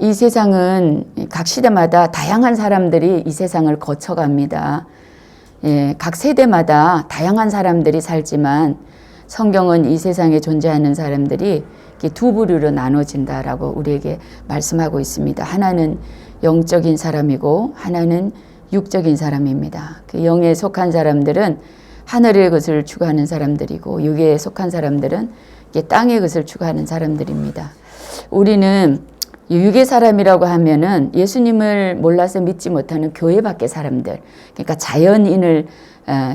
이 세상은 각 시대마다 다양한 사람들이 이 세상을 거쳐갑니다. 예, 각 세대마다 다양한 사람들이 살지만 성경은 이 세상에 존재하는 사람들이 이렇게 두 부류로 나눠진다라고 우리에게 말씀하고 있습니다. 하나는 영적인 사람이고 하나는 육적인 사람입니다. 그 영에 속한 사람들은 하늘의 것을 추구하는 사람들이고 육에 속한 사람들은 땅의 것을 추구하는 사람들입니다. 우리는 육의 사람이라고 하면은 예수님을 몰라서 믿지 못하는 교회 밖의 사람들, 그러니까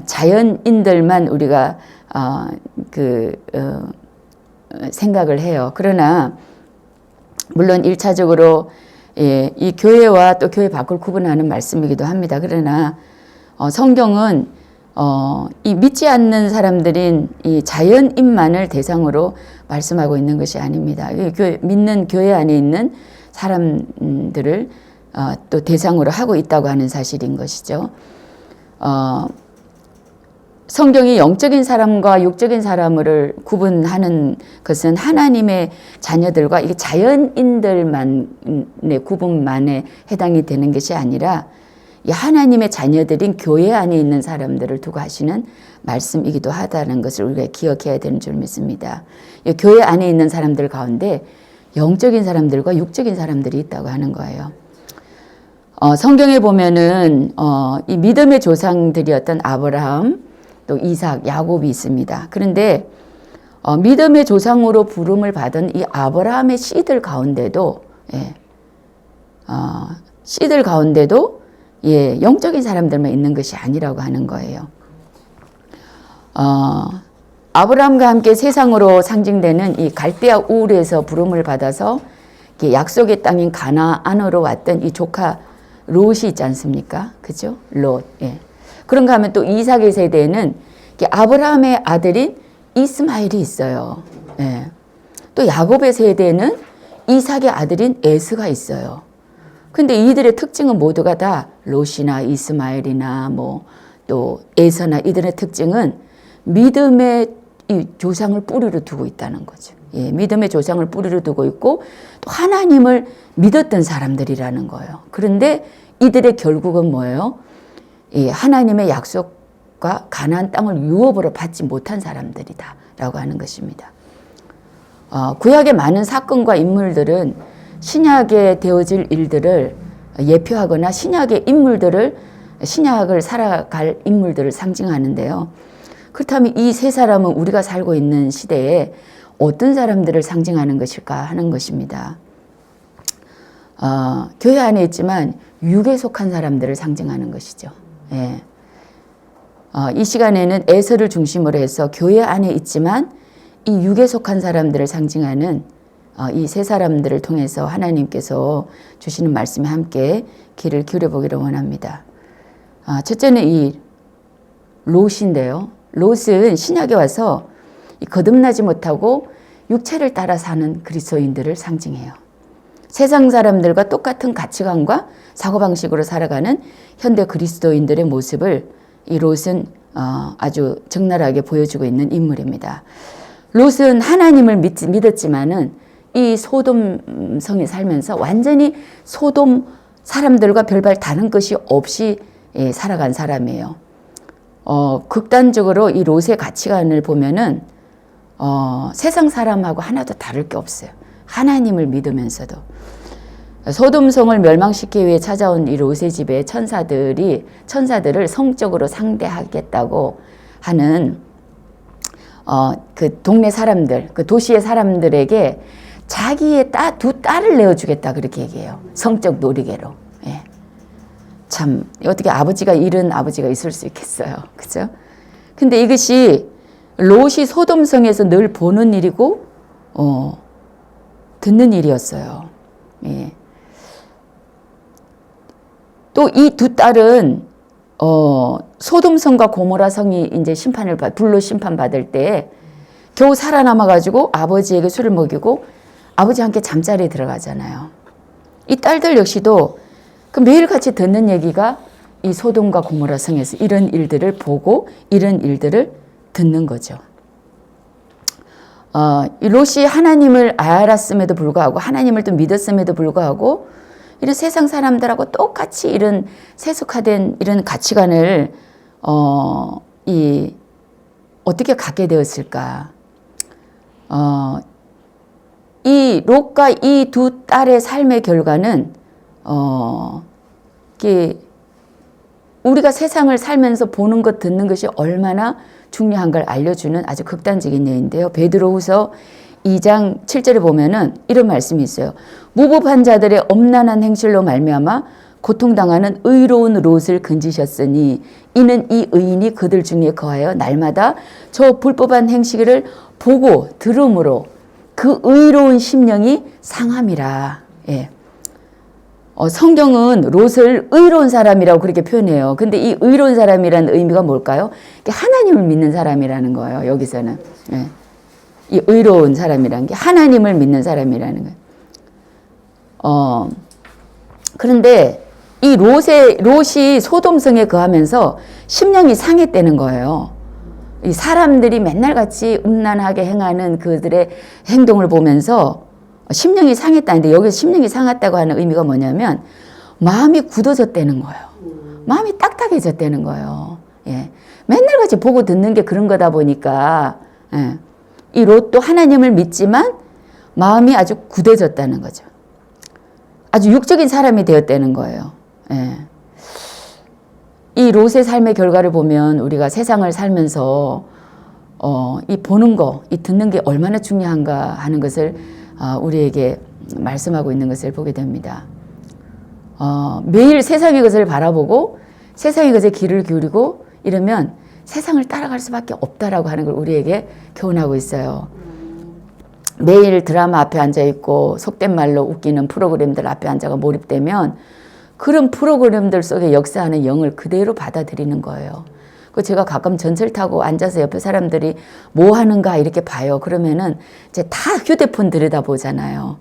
자연인들만 우리가 생각을 해요. 그러나 물론 1차적으로 이 교회와 또 교회 밖을 구분하는 말씀이기도 합니다. 그러나 성경은 이 믿지 않는 사람들인 이 자연인만을 대상으로 말씀하고 있는 것이 아닙니다. 믿는 교회 안에 있는 사람들을 또 대상으로 하고 있다고 하는 사실인 것이죠. 성경이 영적인 사람과 육적인 사람을 구분하는 것은 하나님의 자녀들과 이게 자연인들만의 구분만에 해당이 되는 것이 아니라 이 하나님의 자녀들인 교회 안에 있는 사람들을 두고 하시는 말씀이기도 하다는 것을 우리가 기억해야 되는 줄 믿습니다. 이 교회 안에 있는 사람들 가운데 영적인 사람들과 육적인 사람들이 있다고 하는 거예요. 성경에 보면은 이 믿음의 조상들이었던 아브라함, 또 이삭, 야곱이 있습니다. 그런데 믿음의 조상으로 부름을 받은 이 아브라함의 씨들 가운데도 영적인 사람들만 있는 것이 아니라고 하는 거예요. 아브라함과 함께 세상으로 상징되는 이 갈대아 우르에서 부름을 받아서 약속의 땅인 가나안으로 왔던 이 조카 롯이 있지 않습니까? 그죠? 롯. 예. 그런가 하면 또 이삭의 세대에는 아브라함의 아들인 이스마엘이 있어요. 예. 또 야곱의 세대에는 이삭의 아들인 에스가 있어요. 근데 이들의 특징은 모두가 다 롯이나 이스마엘이나 또 에서나 이들의 특징은 믿음의 이 조상을 뿌리로 두고 있다는 거죠. 예, 믿음의 조상을 뿌리로 두고 있고 또 하나님을 믿었던 사람들이라는 거예요. 그런데 이들의 결국은 뭐예요? 예, 하나님의 약속과 가나안 땅을 유업으로 받지 못한 사람들이다라고 하는 것입니다. 구약의 많은 사건과 인물들은 신약에 되어질 일들을 예표하거나 신약을 살아갈 인물들을 상징하는데요. 그렇다면 이 세 사람은 우리가 살고 있는 시대에 어떤 사람들을 상징하는 것일까 하는 것입니다. 교회 안에 있지만 육에 속한 사람들을 상징하는 것이죠. 예. 이 시간에는 에서를 중심으로 해서 교회 안에 있지만 이 육에 속한 사람들을 상징하는 이 세 사람들을 통해서 하나님께서 주시는 말씀에 함께 귀를 기울여보기를 원합니다. 첫째는 이 롯인데요. 롯은 신약에 와서 거듭나지 못하고 육체를 따라 사는 그리스도인들을 상징해요. 세상 사람들과 똑같은 가치관과 사고방식으로 살아가는 현대 그리스도인들의 모습을 이 롯은 아주 적나라하게 보여주고 있는 인물입니다. 롯은 하나님을 믿었지만은 이 소돔 성에 살면서 완전히 소돔 사람들과 별반 다른 것이 없이 살아간 사람이에요. 극단적으로 이 롯의 가치관을 보면은 세상 사람하고 하나도 다를 게 없어요. 하나님을 믿으면서도. 소돔성을 멸망시키기 위해 찾아온 이 롯의 집에 천사들을 성적으로 상대하겠다고 하는 그 동네 사람들, 그 도시의 사람들에게 자기의 두 딸을 내어주겠다 그렇게 얘기해요. 성적 놀이개로. 예. 참 어떻게 아버지가 잃은 아버지가 있을 수 있겠어요. 그죠? 근데 이것이 롯이 소돔성에서 늘 보는 일이고 듣는 일이었어요. 예. 또 이 두 딸은 소돔성과 고모라 성이 이제 불로 심판받을 때 겨우 살아남아 가지고 아버지에게 술을 먹이고 아버지와 함께 잠자리에 들어가잖아요. 이 딸들 역시도 그 매일같이 듣는 얘기가 이 소돔과 고모라 성에서 이런 일들을 보고 이런 일들을 듣는 거죠. 이 롯이 하나님을 알았음에도 불구하고 하나님을 또 믿었음에도 불구하고 이런 세상 사람들하고 똑같이 이런 세속화된 이런 가치관을 어떻게 갖게 되었을까? 이 롯과 이 두 딸의 삶의 결과는 우리가 세상을 살면서 보는 것, 듣는 것이 얼마나 중요한 걸 알려주는 아주 극단적인 예인데요. 베드로후서 2장 7절에 보면은 이런 말씀이 있어요. 무법한 자들의 엄난한 행실로 말미암아 고통당하는 의로운 롯을 건지셨으니 이는 이 의인이 그들 중에 거하여 날마다 저 불법한 행실을 보고 들음으로 그 의로운 심령이 상함이라. 예. 성경은 롯을 의로운 사람이라고 그렇게 표현해요. 근데 이 의로운 사람이라는 의미가 뭘까요? 하나님을 믿는 사람이라는 거예요. 여기서는. 예. 이 의로운 사람이라는 게 하나님을 믿는 사람이라는 거예요. 그런데 이 롯이 소돔성에 거하면서 심령이 상했다는 거예요. 이 사람들이 맨날 같이 음란하게 행하는 그들의 행동을 보면서 심령이 상했다는데 여기서 심령이 상했다고 하는 의미가 뭐냐면 마음이 굳어졌다는 거예요. 마음이 딱딱해졌다는 거예요. 예. 맨날 같이 보고 듣는 게 그런 거다 보니까 예. 이 롯도 하나님을 믿지만 마음이 아주 굳어졌다는 거죠. 아주 육적인 사람이 되었다는 거예요. 예. 이 롯의 삶의 결과를 보면 우리가 세상을 살면서 이 보는 거, 이 듣는 게 얼마나 중요한가 하는 것을 우리에게 말씀하고 있는 것을 보게 됩니다. 매일 세상의 것을 바라보고 세상의 것에 귀를 기울이고 이러면 세상을 따라갈 수밖에 없다라고 하는 걸 우리에게 교훈하고 있어요. 매일 드라마 앞에 앉아있고 속된 말로 웃기는 프로그램들 앞에 앉아가 몰입되면 그런 프로그램들 속에 역사하는 영을 그대로 받아들이는 거예요. 제가 가끔 전철 타고 앉아서 옆에 사람들이 뭐 하는가 이렇게 봐요. 그러면은 이제 다 휴대폰 들여다보잖아요.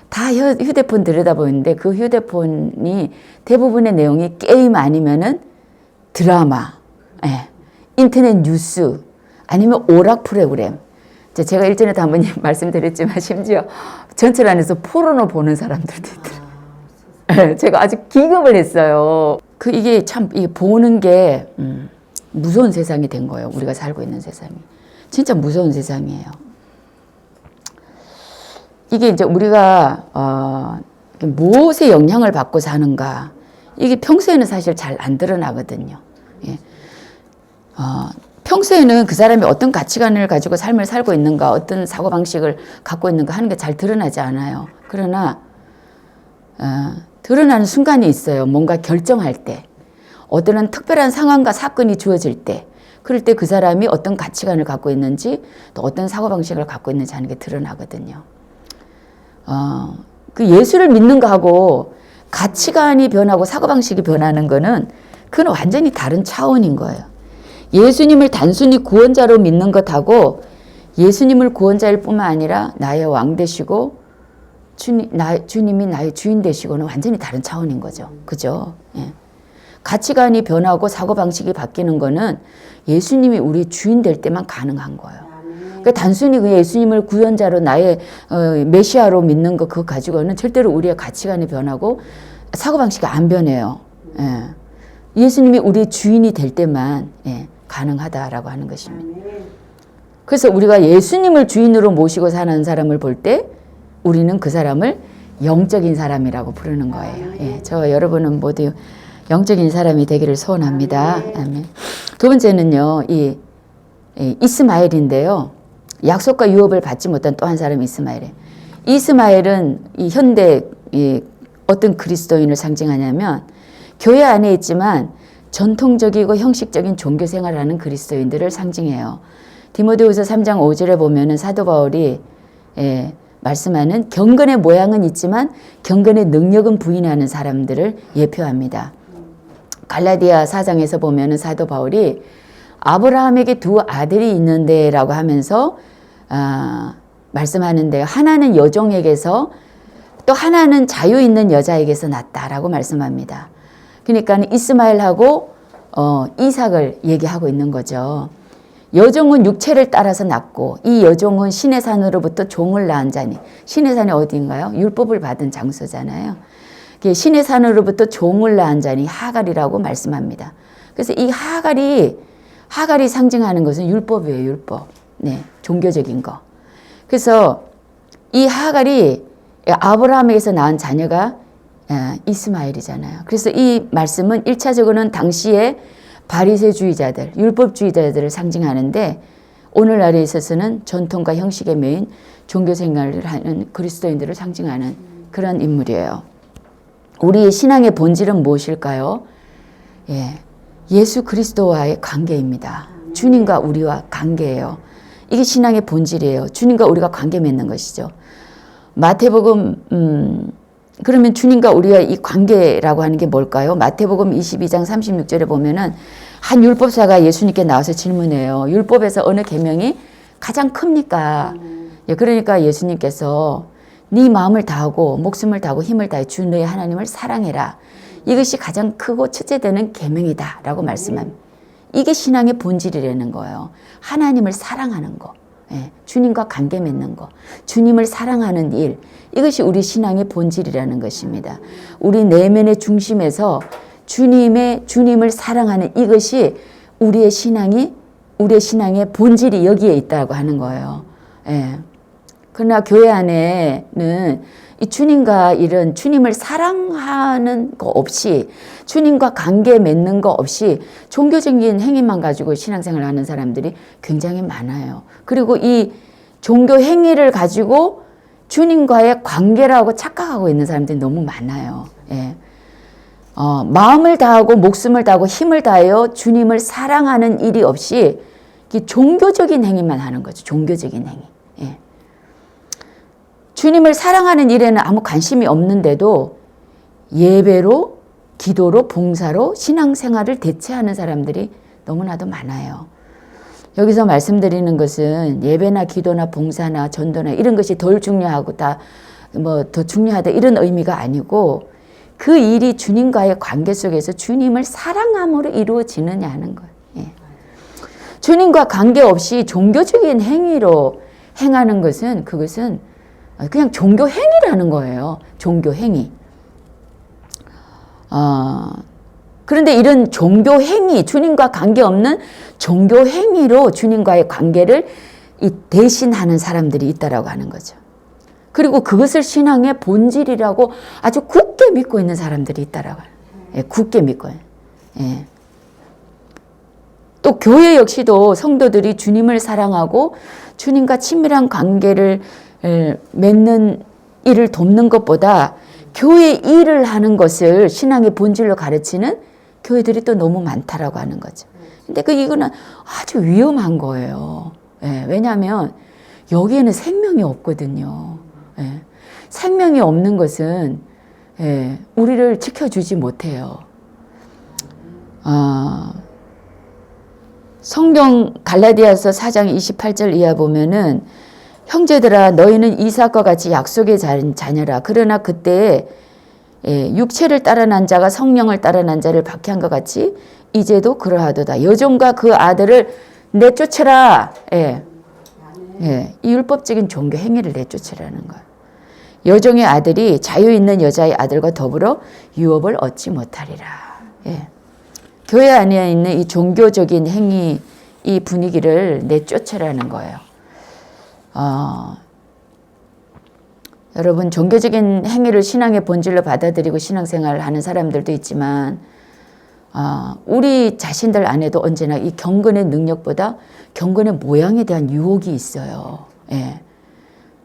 다 휴대폰 들여다보는데 그 휴대폰이 대부분의 내용이 게임 아니면은 드라마, 예, 인터넷 뉴스 아니면 오락 프로그램. 제가 일전에도 한번 말씀드렸지만 심지어 전철 안에서 포르노 보는 사람들도 있더라고요. 제가 아주 기겁을 했어요. 이게 참, 이게 보는 게, 무서운 세상이 된 거예요. 우리가 살고 있는 세상이. 진짜 무서운 세상이에요. 이게 이제 우리가, 무엇에 영향을 받고 사는가. 이게 평소에는 사실 잘 안 드러나거든요. 예. 평소에는 그 사람이 어떤 가치관을 가지고 삶을 살고 있는가, 어떤 사고방식을 갖고 있는가 하는 게 잘 드러나지 않아요. 그러나, 드러나는 순간이 있어요. 뭔가 결정할 때. 어떤 특별한 상황과 사건이 주어질 때. 그럴 때 그 사람이 어떤 가치관을 갖고 있는지 또 어떤 사고방식을 갖고 있는지 하는 게 드러나거든요. 그 예수를 믿는 거하고 가치관이 변하고 사고방식이 변하는 거는 그건 완전히 다른 차원인 거예요. 예수님을 단순히 구원자로 믿는 것하고 예수님을 구원자일 뿐만 아니라 나의 왕 되시고 주님이 나의 주인 되시고는 완전히 다른 차원인 거죠. 그죠? 예. 가치관이 변하고 사고방식이 바뀌는 거는 예수님이 우리 주인 될 때만 가능한 거예요. 그러니까 단순히 그 예수님을 구원자로 나의 메시아로 믿는 거 그거 가지고는 절대로 우리의 가치관이 변하고 사고방식이 안 변해요. 예. 예수님이 우리의 주인이 될 때만 가능하다라고 하는 것입니다. 그래서 우리가 예수님을 주인으로 모시고 사는 사람을 볼 때 우리는 그 사람을 영적인 사람이라고 부르는 거예요. 예, 저 여러분은 모두 영적인 사람이 되기를 소원합니다. 아멘. 두 번째는요, 이스마엘인데요. 약속과 유업을 받지 못한 또 한 사람이 이스마엘이에요. 이스마엘은 이 현대 어떤 그리스도인을 상징하냐면 교회 안에 있지만 전통적이고 형식적인 종교 생활을 하는 그리스도인들을 상징해요. 디모데후서 3장 5절에 보면은 사도 바울이 말씀하는 경건의 모양은 있지만 경건의 능력은 부인하는 사람들을 예표합니다. 갈라디아 4장에서 보면은 사도 바울이 아브라함에게 두 아들이 있는데 라고 하면서 말씀하는데요. 하나는 여종에게서 또 하나는 자유 있는 여자에게서 났다라고 말씀합니다. 그러니까 이스마엘하고 이삭을 얘기하고 있는 거죠. 여종은 육체를 따라서 낳고 이 여종은 신의 산으로부터 종을 낳은 자니 신의 산이 어디인가요? 율법을 받은 장소잖아요. 신의 산으로부터 종을 낳은 자니 하갈이라고 말씀합니다. 그래서 이 하갈이 상징하는 것은 율법이에요. 율법. 네, 종교적인 거. 그래서 이 하갈이 아브라함에게서 낳은 자녀가 이스마엘이잖아요. 그래서 이 말씀은 1차적으로는 당시에 바리새주의자들, 율법주의자들을 상징하는데 오늘날에 있어서는 전통과 형식에 매인 종교 생활을 하는 그리스도인들을 상징하는 그런 인물이에요. 우리의 신앙의 본질은 무엇일까요? 예수 그리스도와의 관계입니다. 주님과 우리와 관계예요. 이게 신앙의 본질이에요. 주님과 우리가 관계 맺는 것이죠. 마태복음 그러면 주님과 우리와 이 관계라고 하는 게 뭘까요? 마태복음 22장 36절에 보면은 한 율법사가 예수님께 나와서 질문해요. 율법에서 어느 계명이 가장 큽니까? 그러니까 예수님께서 네 마음을 다하고 목숨을 다하고 힘을 다해 주 너의 하나님을 사랑해라. 이것이 가장 크고 첫째 되는 계명이다 라고 말씀합니다. 이게 신앙의 본질이라는 거예요. 하나님을 사랑하는 거. 주님과 관계 맺는 거. 주님을 사랑하는 일. 이것이 우리 신앙의 본질이라는 것입니다. 우리 내면의 중심에서 주님을 사랑하는 이것이 우리의 신앙의 본질이 여기에 있다고 하는 거예요. 그러나 교회 안에는 이 주님과 이런 주님을 사랑하는 거 없이 주님과 관계 맺는 거 없이 종교적인 행위만 가지고 신앙생활을 하는 사람들이 굉장히 많아요. 그리고 이 종교 행위를 가지고 주님과의 관계라고 착각하고 있는 사람들이 너무 많아요. 마음을 다하고 목숨을 다하고 힘을 다하여 주님을 사랑하는 일이 없이 종교적인 행위만 하는 거죠. 종교적인 행위. 주님을 사랑하는 일에는 아무 관심이 없는데도 예배로, 기도로, 봉사로 신앙생활을 대체하는 사람들이 너무나도 많아요. 여기서 말씀드리는 것은 예배나 기도나 봉사나 전도나 이런 것이 덜 중요하고 더 중요하다 이런 의미가 아니고 그 일이 주님과의 관계 속에서 주님을 사랑함으로 이루어지느냐 하는 거예요. 주님과 관계없이 종교적인 행위로 행하는 것은 그것은 그냥 종교 행위라는 거예요. 종교 행위. 그런데 이런 종교 행위, 주님과 관계없는 종교 행위로 주님과의 관계를 대신하는 사람들이 있다라고 하는 거죠. 그리고 그것을 신앙의 본질이라고 아주 굳게 믿고 있는 사람들이 있다라고 해요. 굳게 믿고. 또 교회 역시도 성도들이 주님을 사랑하고 주님과 친밀한 관계를 맺는 일을 돕는 것보다 교회 일을 하는 것을 신앙의 본질로 가르치는 교회들이 또 너무 많다라고 하는 거죠. 근데 이거는 아주 위험한 거예요. 왜냐하면 여기에는 생명이 없거든요. 생명이 없는 것은 우리를 지켜주지 못해요. 성경 갈라디아서 4장 28절 이하 보면은 형제들아 너희는 이삭과 같이 약속의 자녀라. 그러나 그때에 육체를 따라 난 자가 성령을 따라 난 자를 박해한 것 같이 이제도 그러하도다. 여종과 그 아들을 내쫓으라. 이 율법적인 종교 행위를 내쫓으라는 거예요. 여종의 아들이 자유 있는 여자의 아들과 더불어 유업을 얻지 못하리라. 교회 안에 있는 이 종교적인 행위, 이 분위기를 내쫓으라는 거예요. 여러분 종교적인 행위를 신앙의 본질로 받아들이고 신앙생활을 하는 사람들도 있지만 우리 자신들 안에도 언제나 이 경건의 능력보다 경건의 모양에 대한 유혹이 있어요.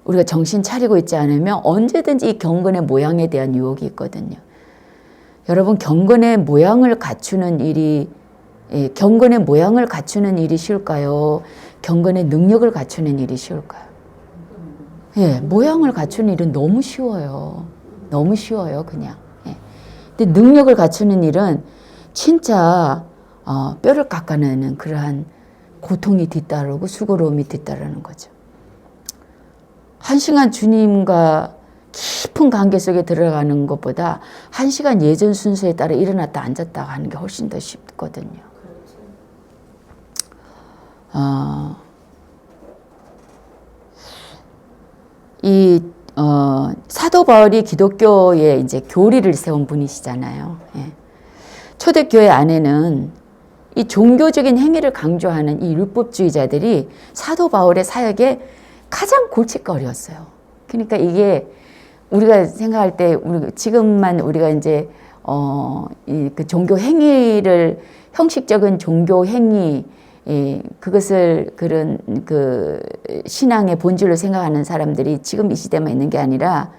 우리가 정신 차리고 있지 않으면 언제든지 이 경건의 모양에 대한 유혹이 있거든요. 여러분 경건의 모양을 갖추는 일이 쉬울까요? 경건의 능력을 갖추는 일이 쉬울까요? 모양을 갖추는 일은 너무 쉬워요. 너무 쉬워요, 그냥. 근데 능력을 갖추는 일은 진짜 뼈를 깎아내는 그러한 고통이 뒤따르고 수고로움이 뒤따르는 거죠. 한 시간 주님과 깊은 관계 속에 들어가는 것보다 한 시간 예전 순서에 따라 일어났다 앉았다 하는 게 훨씬 더 쉽거든요. 사도 바울이 기독교에 이제 교리를 세운 분이시잖아요. 예. 초대교회 안에는 이 종교적인 행위를 강조하는 이 율법주의자들이 사도 바울의 사역의 가장 골칫거리였어요. 그러니까 이게 우리가 생각할 때 지금만 우리가 이제 그 종교 행위를 형식적인 종교 행위 그것을 그런 그 신앙의 본질로 생각하는 사람들이 지금 이 시대만 있는 게 아니라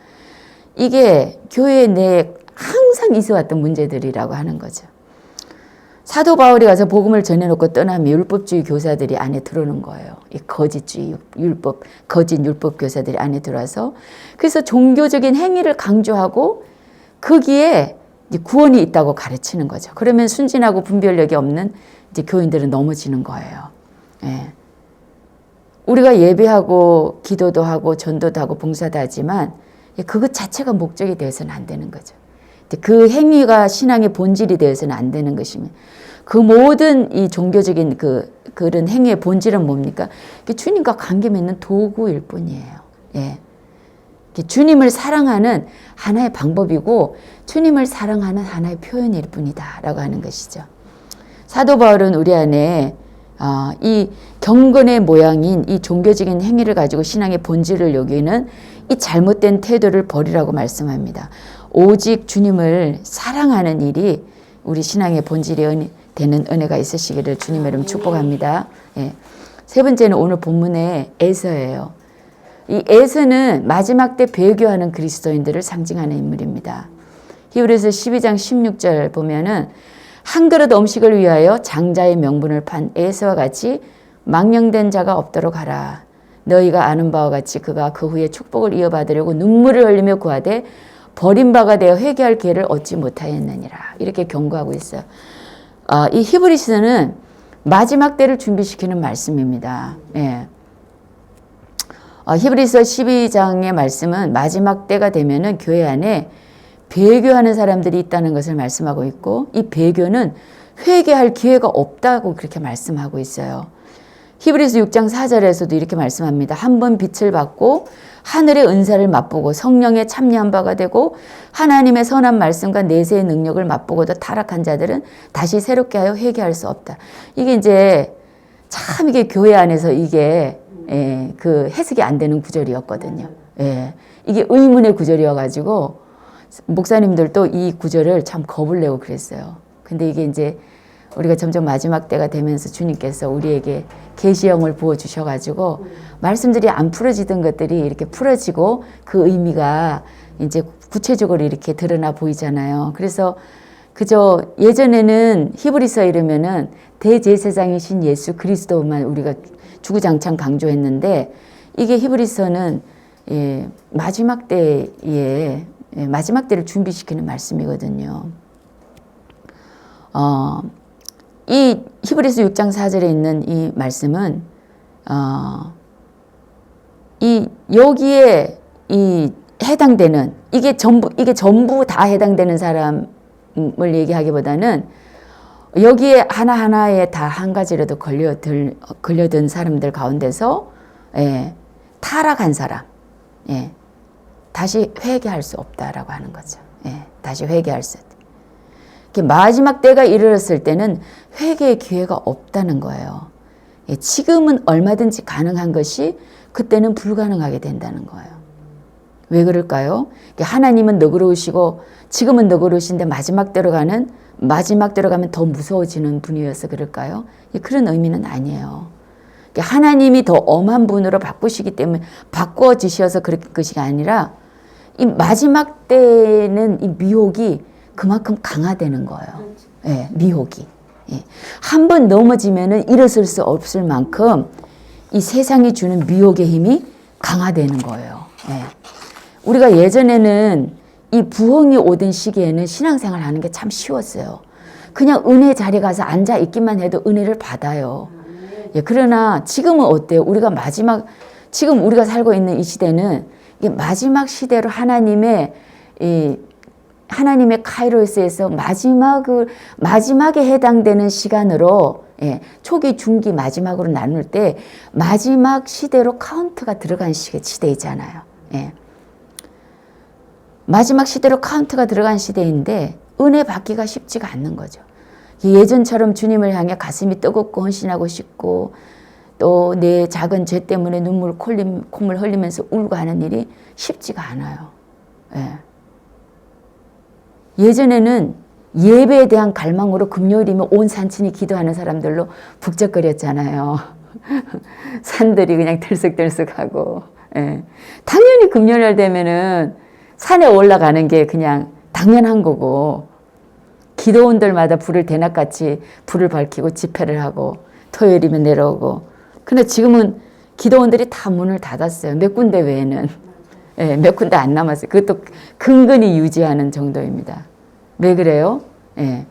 이게 교회 내에 항상 있어왔던 문제들이라고 하는 거죠. 사도 바울이 가서 복음을 전해놓고 떠나면 율법주의 교사들이 안에 들어오는 거예요. 이 거짓주의 거짓 율법 교사들이 안에 들어와서 그래서 종교적인 행위를 강조하고 거기에 이제 구원이 있다고 가르치는 거죠. 그러면 순진하고 분별력이 없는 이제 교인들은 넘어지는 거예요. 예. 우리가 예배하고 기도도 하고 전도도 하고 봉사도 하지만 그것 자체가 목적이 되어서는 안 되는 거죠. 그 행위가 신앙의 본질이 되어서는 안 되는 것입니다. 그 모든 이 종교적인 그런 행위의 본질은 뭡니까? 주님과 관계 맺는 도구일 뿐이에요. 예. 주님을 사랑하는 하나의 방법이고 주님을 사랑하는 하나의 표현일 뿐이다 라고 하는 것이죠. 사도 바울은 우리 안에 이 경건의 모양인 이 종교적인 행위를 가지고 신앙의 본질을 여기는 이 잘못된 태도를 버리라고 말씀합니다. 오직 주님을 사랑하는 일이 우리 신앙의 본질이 되는 은혜가 있으시기를 주님의 이름 축복합니다. 예. 세 번째는 오늘 본문의 에서예요. 이 에서는 마지막 때 배교하는 그리스도인들을 상징하는 인물입니다. 히브리서 12장 16절 보면은 한 그릇 음식을 위하여 장자의 명분을 판 에서와 같이 망령된 자가 없도록 하라. 너희가 아는 바와 같이 그가 그 후에 축복을 이어받으려고 눈물을 흘리며 구하되 버림바가 되어 회개할 기회를 얻지 못하였느니라. 이렇게 경고하고 있어요. 이 히브리서는 마지막 때를 준비시키는 말씀입니다. 예. 히브리서 12장의 말씀은 마지막 때가 되면은 교회 안에 배교하는 사람들이 있다는 것을 말씀하고 있고 이 배교는 회개할 기회가 없다고 그렇게 말씀하고 있어요. 히브리서 6장 4절에서도 이렇게 말씀합니다. 한 번 빛을 받고 하늘의 은사를 맛보고 성령에 참여한 바가 되고 하나님의 선한 말씀과 내세의 능력을 맛보고도 타락한 자들은 다시 새롭게 하여 회개할 수 없다. 이게 이제 참 이게 교회 안에서 이게 그 해석이 안 되는 구절이었거든요. 예. 이게 의문의 구절이어가지고 목사님들도 이 구절을 참 겁을 내고 그랬어요. 근데 이게 이제 우리가 점점 마지막 때가 되면서 주님께서 우리에게 계시형을 부어주셔가지고 말씀들이 안 풀어지던 것들이 이렇게 풀어지고 그 의미가 이제 구체적으로 이렇게 드러나 보이잖아요. 그래서 그저 예전에는 히브리서 이러면은 대제사장이신 예수 그리스도만 우리가 주구장창 강조했는데 이게 히브리서는 마지막 때에 마지막 때를 준비시키는 말씀이거든요. 이 히브리서 6장 4절에 있는 이 말씀은 이 여기에 이 해당되는 이게 전부 다 해당되는 사람을 얘기하기보다는 여기에 하나하나에 다 한 가지라도 걸려든 사람들 가운데서 타락한 사람 다시 회개할 수 없다라고 하는 거죠. 다시 회개할 수 없다. 마지막 때가 이르렀을 때는 회개의 기회가 없다는 거예요. 지금은 얼마든지 가능한 것이 그때는 불가능하게 된다는 거예요. 왜 그럴까요? 하나님은 너그러우시고 지금은 너그러우신데 마지막 때로 가면 더 무서워지는 분이어서 그럴까요? 그런 의미는 아니에요. 하나님이 더 엄한 분으로 바꾸시기 때문에 바꿔주셔서 그럴 것이 아니라 이 마지막 때는 이 미혹이 그만큼 강화되는 거예요. 미혹이. 한 번 넘어지면은 일어설 수 없을 만큼 이 세상이 주는 미혹의 힘이 강화되는 거예요. 우리가 예전에는 이 부흥이 오던 시기에는 신앙생활 하는 게 참 쉬웠어요. 그냥 은혜 자리에 가서 앉아 있기만 해도 은혜를 받아요. 그러나 지금은 어때요? 지금 우리가 살고 있는 이 시대는 마지막 시대로 하나님의 카이로스에서 마지막에 해당되는 시간으로 예, 초기, 중기, 마지막으로 나눌 때 마지막 시대로 카운트가 들어간 시대이잖아요. 예. 마지막 시대로 카운트가 들어간 시대인데 은혜 받기가 쉽지가 않는 거죠. 예전처럼 주님을 향해 가슴이 뜨겁고 헌신하고 싶고 또 내 작은 죄 때문에 콧물 흘리면서 울고 하는 일이 쉽지가 않아요. 예. 예전에는 예배에 대한 갈망으로 금요일이면 온 산친이 기도하는 사람들로 북적거렸잖아요. 산들이 그냥 들썩들썩하고. 예. 당연히 금요일 되면은 산에 올라가는 게 그냥 당연한 거고, 기도원들마다 불을 대낮같이 불을 밝히고 집회를 하고 토요일이면 내려오고. 근데 지금은 기도원들이 다 문을 닫았어요. 몇 군데 외에는. 예, 몇 군데 안 남았어요. 그것도 근근히 유지하는 정도입니다. 왜 그래요? 예.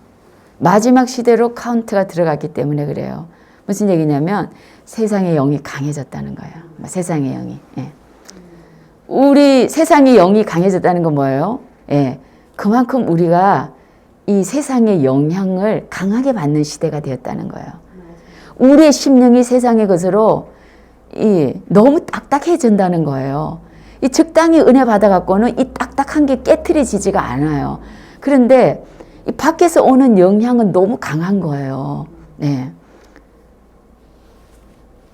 마지막 시대로 카운트가 들어갔기 때문에 그래요. 무슨 얘기냐면 세상의 영이 강해졌다는 거예요. 세상의 영이. 예. 우리 세상의 영이 강해졌다는 건 뭐예요? 예. 그만큼 우리가 이 세상의 영향을 강하게 받는 시대가 되었다는 거예요. 우리의 심령이 세상의 것으로 너무 딱딱해진다는 거예요. 이 적당히 은혜 받아갖고는 이 딱딱한 게 깨트려지지가 않아요. 그런데 이 밖에서 오는 영향은 너무 강한 거예요. 네.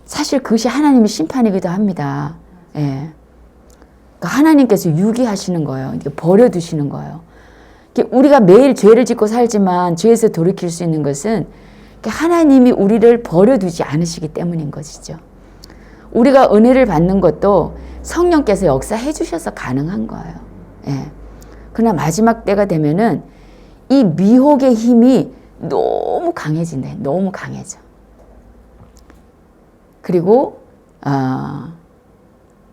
사실 그것이 하나님의 심판이기도 합니다. 네. 그러니까 하나님께서 유기하시는 거예요. 버려두시는 거예요. 우리가 매일 죄를 짓고 살지만 죄에서 돌이킬 수 있는 것은 하나님이 우리를 버려두지 않으시기 때문인 것이죠. 우리가 은혜를 받는 것도 성령께서 역사해 주셔서 가능한 거예요. 예. 그러나 마지막 때가 되면은 이 미혹의 힘이 너무 강해진다. 너무 강해져. 그리고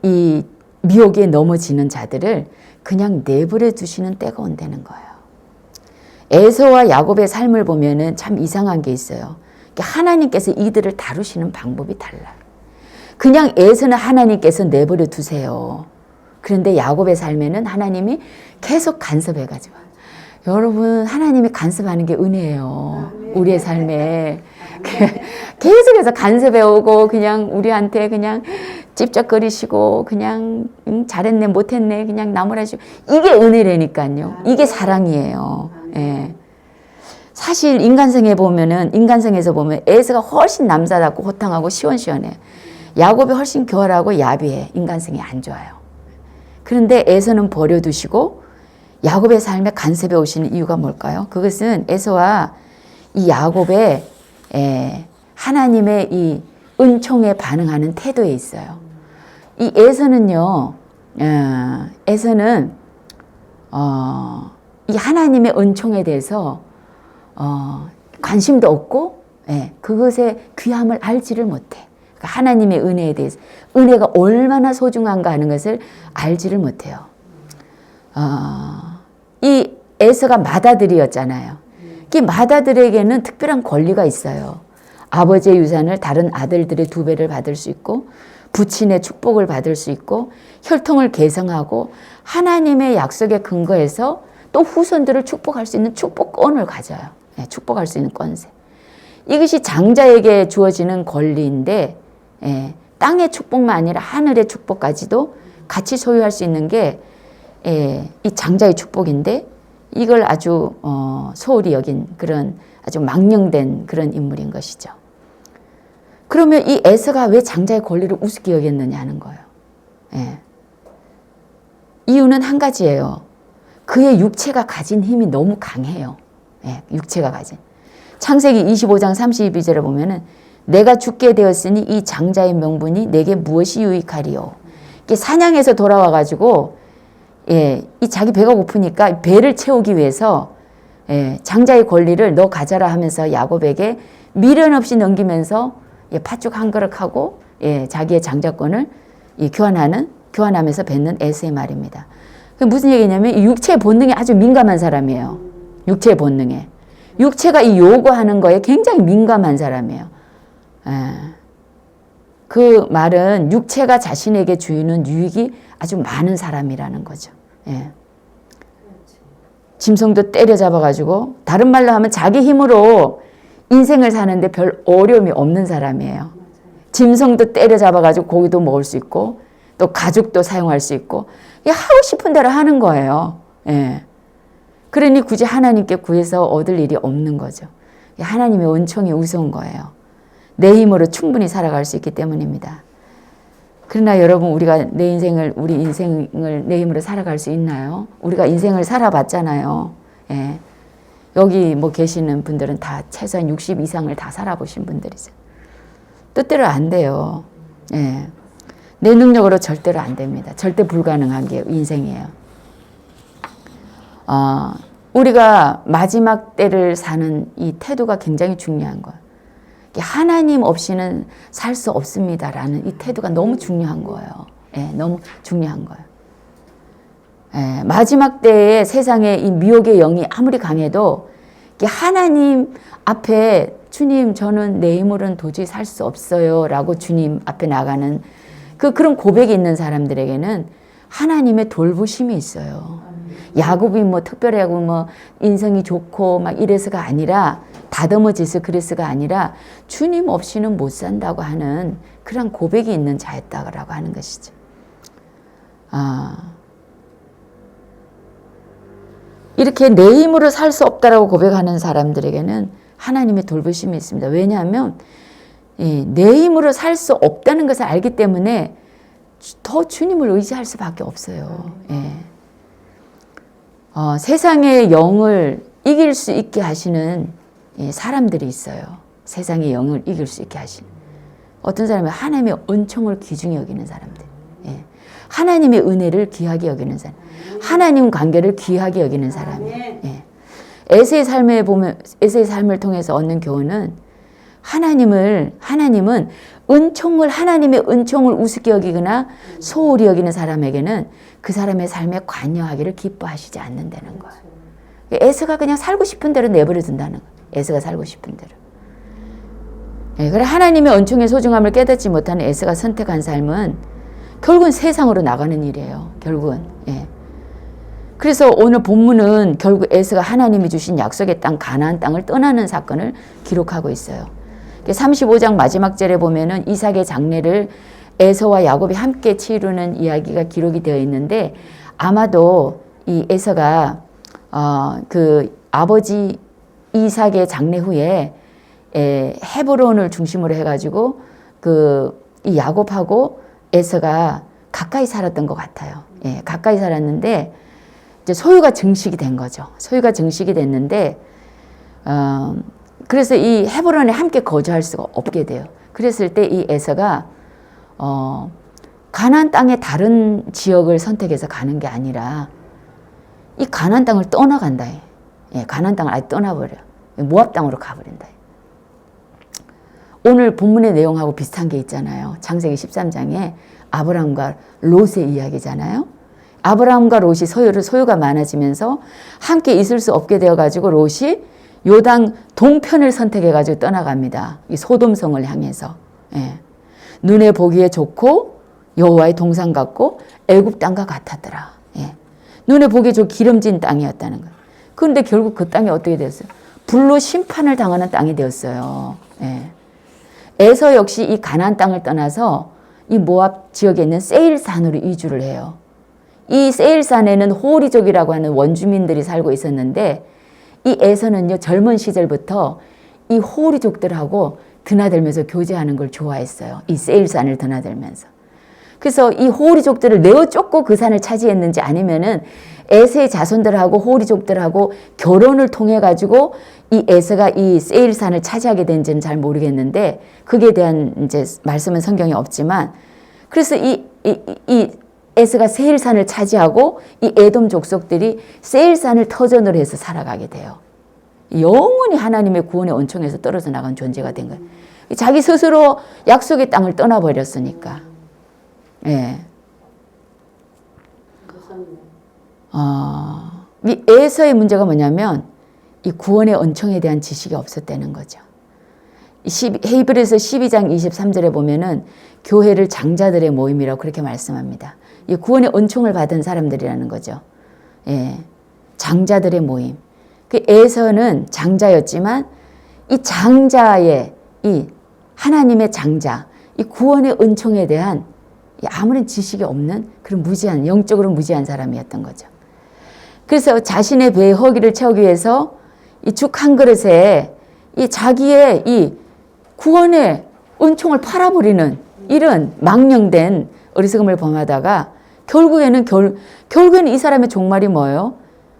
이 미혹에 넘어지는 자들을 그냥 내버려 두시는 때가 온다는 거예요. 에서와 야곱의 삶을 보면은 참 이상한 게 있어요. 하나님께서 이들을 다루시는 방법이 달라요. 그냥 에서는 하나님께서 내버려 두세요. 그런데 야곱의 삶에는 하나님이 계속 간섭해가지고. 여러분, 하나님이 간섭하는 게 은혜예요. 우리의 삶에. 계속해서 간섭해오고 그냥 우리한테 그냥 찝쩍거리시고 그냥 잘했네 못했네 그냥 나무라시고. 이게 은혜라니까요. 이게 사랑이에요. 예. 사실 인간성에서 보면 에서가 훨씬 남자답고 호탕하고 시원시원해. 야곱이 훨씬 교활하고 야비해. 인간성이 안 좋아요. 그런데 에서는 버려두시고 야곱의 삶에 간섭해 오시는 이유가 뭘까요? 그것은 에서와 이 야곱의 하나님의 이 은총에 반응하는 태도에 있어요. 이 에서는요, 에서는 이 하나님의 은총에 대해서 관심도 없고, 그것의 귀함을 알지를 못해. 그러니까 하나님의 은혜에 대해서 은혜가 얼마나 소중한가 하는 것을 알지를 못해요. 이 에서가 맏아들이었잖아요. 이 맏아들에게는 특별한 권리가 있어요. 아버지의 유산을 다른 아들들의 2배를 받을 수 있고 부친의 축복을 받을 수 있고 혈통을 계승하고 하나님의 약속에 근거해서 또 후손들을 축복할 수 있는 축복권을 가져요. 축복할 수 있는 권세. 이것이 장자에게 주어지는 권리인데 땅의 축복만 아니라 하늘의 축복까지도 같이 소유할 수 있는 게 이 장자의 축복인데 이걸 아주 소홀히 여긴 그런 아주 망령된 그런 인물인 것이죠. 그러면 이 에서가 왜 장자의 권리를 우습게 여겼느냐 하는 거예요. 이유는 한 가지예요. 그의 육체가 가진 힘이 너무 강해요. 육체가 가진. 창세기 25장 32절에 보면은 내가 죽게 되었으니 이 장자의 명분이 내게 무엇이 유익하리요. 사냥해서 돌아와가지고 이 자기 배가 고프니까 배를 채우기 위해서 장자의 권리를 너 가져라 하면서 야곱에게 미련 없이 넘기면서 팥죽 한 그릇 하고 자기의 장자권을 교환하면서 뱉는 에서의 말입니다. 무슨 얘기냐면 육체의 본능에 아주 민감한 사람이에요. 육체의 본능에. 육체가 이 요구하는 거에 굉장히 민감한 사람이에요. 그 말은 육체가 자신에게 주는 유익이 아주 많은 사람이라는 거죠. 짐승도 때려잡아가지고 다른 말로 하면 자기 힘으로 인생을 사는데 별 어려움이 없는 사람이에요. 짐승도 때려잡아가지고 고기도 먹을 수 있고 또 가죽도 사용할 수 있고 하고 싶은 대로 하는 거예요. 예. 그러니 굳이 하나님께 구해서 얻을 일이 없는 거죠. 하나님의 은총이 우스운 거예요. 내 힘으로 충분히 살아갈 수 있기 때문입니다. 그러나 여러분 우리 인생을 내 힘으로 살아갈 수 있나요? 우리가 인생을 살아봤잖아요. 예. 여기 뭐 계시는 분들은 다 최소한 60 이상을 다 살아보신 분들이죠. 뜻대로 안 돼요. 예. 내 능력으로 절대로 안 됩니다. 절대 불가능한 게 인생이에요. 우리가 마지막 때를 사는 이 태도가 굉장히 중요한 거예요. 하나님 없이는 살 수 없습니다라는 이 태도가 너무 중요한 거예요. 예, 너무 중요한 거예요. 예, 마지막 때에 세상에 이 미혹의 영이 아무리 강해도 하나님 앞에 주님 저는 내 힘으로는 도저히 살 수 없어요 라고 주님 앞에 나가는 그런 고백이 있는 사람들에게는 하나님의 돌보심이 있어요. 야곱이 뭐 특별하고 뭐 인성이 좋고 막 이래서가 아니라 다듬어져서 그래서가 아니라 주님 없이는 못 산다고 하는 그런 고백이 있는 자였다고 하는 것이죠. 이렇게 내 힘으로 살 수 없다라고 고백하는 사람들에게는 하나님의 돌보심이 있습니다. 왜냐하면 내 힘으로 살 수 없다는 것을 알기 때문에 더 주님을 의지할 수밖에 없어요. 예. 세상의 영을 이길 수 있게 하시는 사람들이 있어요. 세상의 영을 이길 수 있게 하시는. 어떤 사람은 하나님의 은총을 귀중히 여기는 사람들. 예. 하나님의 은혜를 귀하게 여기는 사람. 하나님 관계를 귀하게 여기는 사람이에요. 예. 에세의 삶을 통해서 얻는 교훈은 하나님은 하나님의 은총을 우습게 여기거나 소홀히 여기는 사람에게는 그 사람의 삶에 관여하기를 기뻐하시지 않는다는 거예요. 에서가 그냥 살고 싶은 대로 내버려 둔다는 거예요. 에서가 살고 싶은 대로. 예, 그래 하나님의 은총의 소중함을 깨닫지 못하는 에서가 선택한 삶은 결국은 세상으로 나가는 일이에요. 결국은. 예. 그래서 오늘 본문은 결국 에서가 하나님이 주신 약속의 땅 가나안 땅을 떠나는 사건을 기록하고 있어요. 35장 마지막 절에 보면은 이삭의 장례를 에서와 야곱이 함께 치르는 이야기가 기록이 되어 있는데 아마도 이 에서가 그 아버지 이삭의 장례 후에 헤브론을 중심으로 해가지고 이 야곱하고 에서가 가까이 살았던 것 같아요. 예, 가까이 살았는데 이제 소유가 증식이 된 거죠. 소유가 증식이 됐는데 그래서 이 헤브론에 함께 거주할 수가 없게 돼요. 그랬을 때 이 에서가 가나안 땅의 다른 지역을 선택해서 가는 게 아니라 이 가나안 땅을 떠나간다. 예, 가나안 땅을 아예 떠나버려. 모압 땅으로 가버린다. 오늘 본문의 내용하고 비슷한 게 있잖아요. 창세기 13장에 아브라함과 롯의 이야기잖아요. 아브라함과 롯이 소유가 많아지면서 함께 있을 수 없게 되어가지고 롯이 요당 동편을 선택해가지고 떠나갑니다. 이 소돔성을 향해서. 예. 눈에 보기에 좋고 여호와의 동산 같고 애굽 땅과 같았더라. 예. 눈에 보기에 좋고 기름진 땅이었다는 거예요. 그런데 결국 그 땅이 어떻게 되었어요? 불로 심판을 당하는 땅이 되었어요. 예. 에서 역시 이 가나안 땅을 떠나서 이 모압 지역에 있는 세일산으로 이주를 해요. 이 세일산에는 호리족이라고 하는 원주민들이 살고 있었는데 이 에서는요 젊은 시절부터 이 호리족들하고 드나들면서 교제하는 걸 좋아했어요. 이 세일산을 드나들면서. 그래서 이 호리족들을 내어 쫓고 그 산을 차지했는지 아니면은 에서의 자손들하고 호리족들하고 결혼을 통해 가지고 이 에서가 이 세일산을 차지하게 된지는 잘 모르겠는데 그게 대한 이제 말씀은 성경에 없지만 그래서 이 에서가 세일산을 차지하고 이 에돔 족속들이 세일산을 터전으로 해서 살아가게 돼요. 영원히 하나님의 구원의 은총에서 떨어져 나간 존재가 된 거예요. 자기 스스로 약속의 땅을 떠나버렸으니까. 예. 이 에서의 문제가 뭐냐면 이 구원의 은총에 대한 지식이 없었다는 거죠. 히브리서 12장 23절에 보면은 교회를 장자들의 모임이라고 그렇게 말씀합니다. 이 구원의 은총을 받은 사람들이라는 거죠. 예. 장자들의 모임. 그 에서는 장자였지만 이 장자의 이 하나님의 장자, 이 구원의 은총에 대한 아무런 지식이 없는 그런 무지한, 영적으로 무지한 사람이었던 거죠. 그래서 자신의 배의 허기를 채우기 위해서 이 죽 한 그릇에 이 자기의 이 구원의 은총을 팔아버리는 이런 망령된 어리석음을 범하다가 결국에는 이 사람의 종말이 뭐예요?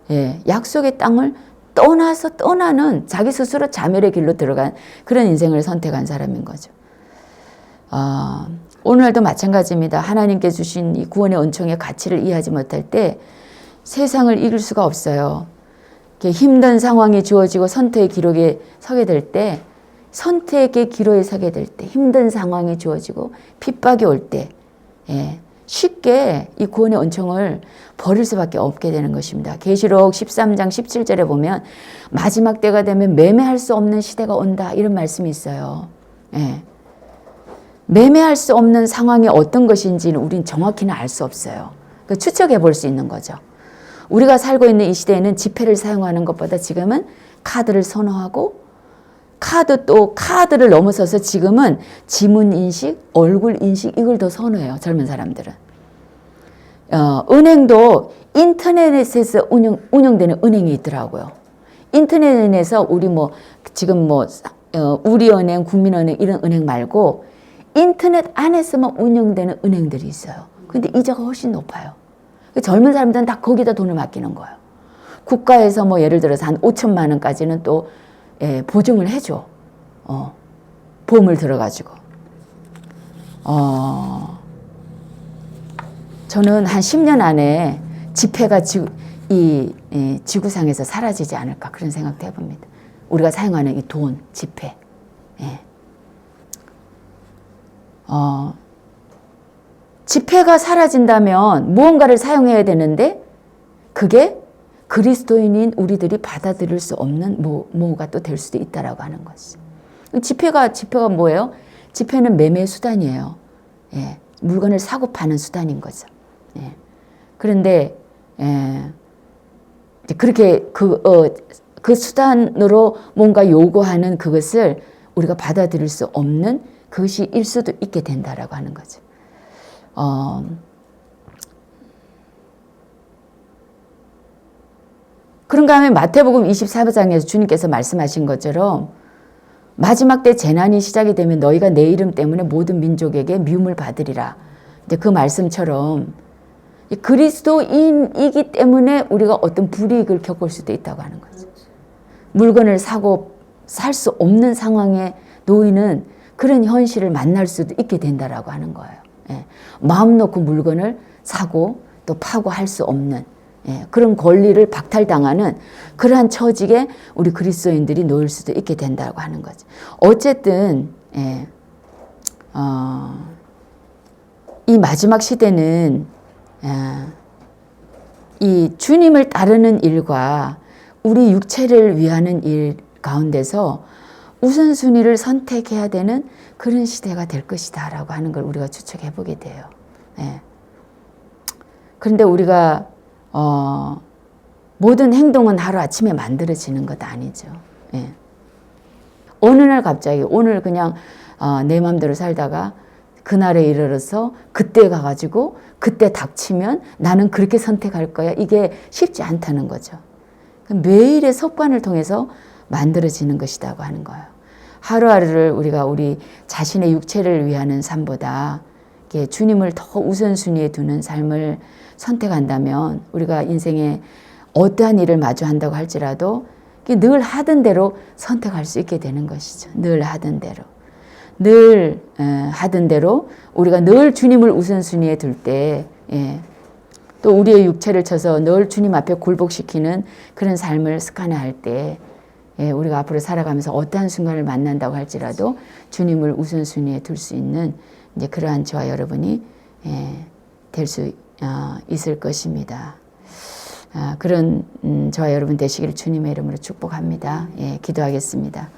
예, 약속의 땅을 떠나는 자기 스스로 자멸의 길로 들어간 그런 인생을 선택한 사람인 거죠. 오늘도 마찬가지입니다. 하나님께 주신 이 구원의 은총의 가치를 이해하지 못할 때 세상을 이길 수가 없어요. 힘든 상황이 주어지고 선택의 기로에 서게 될 때, 선택의 기로에 서게 될 때, 힘든 상황이 주어지고 핍박이 올 때, 예, 쉽게 이 구원의 은총을 버릴 수밖에 없게 되는 것입니다. 계시록 13장 17절에 보면 마지막 때가 되면 매매할 수 없는 시대가 온다, 이런 말씀이 있어요. 예. 매매할 수 없는 상황이 어떤 것인지는 우린 정확히는 알 수 없어요. 추측해 볼 수 있는 거죠. 우리가 살고 있는 이 시대에는 지폐를 사용하는 것보다 지금은 카드를 선호하고 카드를 넘어서서 지금은 지문 인식, 얼굴 인식 이걸 더 선호해요. 젊은 사람들은. 은행도 인터넷에서 운영되는 은행이 있더라고요. 인터넷에서 우리 지금 우리은행, 국민은행 이런 은행 말고 인터넷 안에서만 운영되는 은행들이 있어요. 근데 이자가 훨씬 높아요. 젊은 사람들은 다 거기다 돈을 맡기는 거예요. 국가에서 예를 들어서 한 5천만 원까지는 또 보증을 해줘. 보험을 들어가지고. 저는 한 10년 안에 지폐가 지구상에서 사라지지 않을까 그런 생각도 해봅니다. 우리가 사용하는 이 돈, 지폐. 예. 지폐가 사라진다면 무언가를 사용해야 되는데 그게 그리스도인인 우리들이 받아들일 수 없는 뭐가 또 될 수도 있다라고 하는 거지. 지폐가 뭐예요? 지폐는 매매 수단이에요. 예, 물건을 사고 파는 수단인 거죠. 예. 그런데 그렇게 그 수단으로 뭔가 요구하는 그것을 우리가 받아들일 수 없는 그것이 일 수도 있게 된다라고 하는 거죠. 그런가 하면 마태복음 24장에서 주님께서 말씀하신 것처럼 마지막 때 재난이 시작이 되면 너희가 내 이름 때문에 모든 민족에게 미움을 받으리라. 이제 그 말씀처럼 그리스도인이기 때문에 우리가 어떤 불이익을 겪을 수도 있다고 하는 거죠. 물건을 사고 살 수 없는 상황에 놓이는 그런 현실을 만날 수도 있게 된다라고 하는 거예요. 예. 마음 놓고 물건을 사고 또 파고 할 수 없는 그런 권리를 박탈당하는 그러한 처지에 우리 그리스도인들이 놓일 수도 있게 된다고 하는 거죠. 어쨌든 이 마지막 시대는 이 주님을 따르는 일과 우리 육체를 위하는 일 가운데서 우선순위를 선택해야 되는 그런 시대가 될 것이다 라고 하는 걸 우리가 추측해 보게 돼요. 그런데 우리가 모든 행동은 하루아침에 만들어지는 것 아니죠. 어느 날 갑자기 오늘 그냥 내 마음대로 살다가 그날에 이르러서 그때 가가지고 그때 닥치면 나는 그렇게 선택할 거야. 이게 쉽지 않다는 거죠. 매일의 습관을 통해서 만들어지는 것이라고 하는 거예요. 하루하루를 우리가 우리 자신의 육체를 위하는 삶보다 주님을 더 우선순위에 두는 삶을 선택한다면 우리가 인생에 어떠한 일을 마주한다고 할지라도 늘 하던 대로 선택할 수 있게 되는 것이죠. 늘 하던 대로. 늘 하던 대로 우리가 늘 주님을 우선순위에 둘 때 또 우리의 육체를 쳐서 늘 주님 앞에 굴복시키는 그런 삶을 습관화할 때 우리가 앞으로 살아가면서 어떠한 순간을 만난다고 할지라도 주님을 우선순위에 둘 수 있는 이제 그러한 저와 여러분이 될 수 있을 것입니다. 그런 저와 여러분 되시기를 주님의 이름으로 축복합니다. 기도하겠습니다.